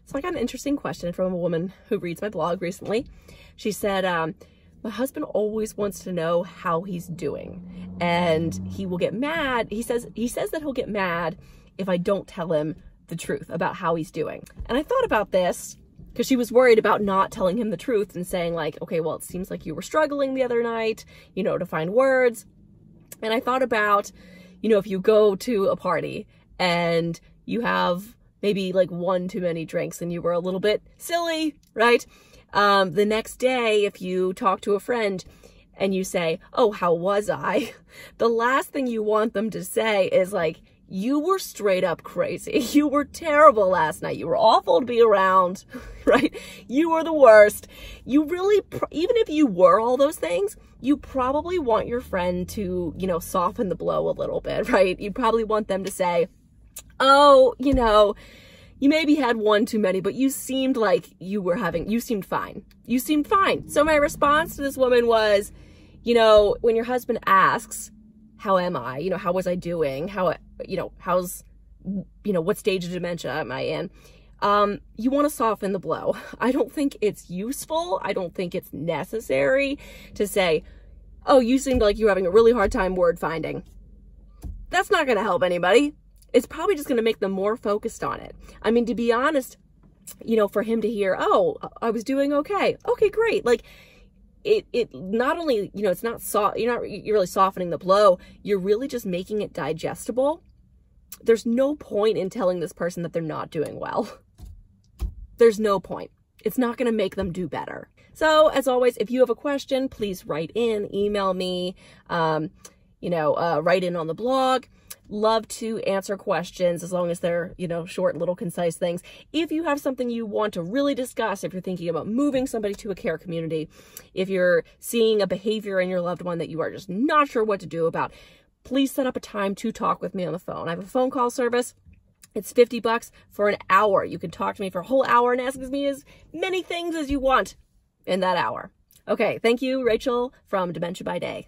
So I got an interesting question from a woman who reads my blog recently. She said, my husband always wants to know how he's doing, and he will get mad. He says that he'll get mad if I don't tell him the truth about how he's doing. And I thought about this because she was worried about not telling him the truth and saying like, okay, well, it seems like you were struggling the other night, you know, to find words. And I thought about, you know, if you go to a party and you have maybe like one too many drinks and you were a little bit silly, right? The next day, if you talk to a friend and you say, oh, how was I? The last thing you want them to say is like, you were straight up crazy. You were terrible last night. You were awful to be around, right? You were the worst. You really, even if you were all those things, you probably want your friend to, you know, soften the blow a little bit, right? You probably want them to say, oh, you know, you maybe had one too many, but you seemed like you seemed fine. You seemed fine. So my response to this woman was, you know, when your husband asks, how am I? You know, how was I doing? How, you know, how's, you know, what stage of dementia am I in? You want to soften the blow. I don't think it's useful. I don't think it's necessary to say, oh, you seemed like you were having a really hard time word finding. That's not going to help anybody. It's probably just going to make them more focused on it. I mean, to be honest, you know, for him to hear, oh, I was doing okay. Okay, great. Like, it not only, you know, it's not you're really softening the blow, you're really just making it digestible. There's no point in telling this person that they're not doing well. There's no point. It's not going to make them do better. So, as always, if you have a question, please write in, email me, you know, write in on the blog. Love to answer questions as long as they're, you know, short, little, concise things. If you have something you want to really discuss, if you're thinking about moving somebody to a care community, if you're seeing a behavior in your loved one that you are just not sure what to do about, please set up a time to talk with me on the phone. I have a phone call service. It's $50 for an hour. You can talk to me for a whole hour and ask me as many things as you want in that hour. Okay, thank you, Rachel from Dementia by Day.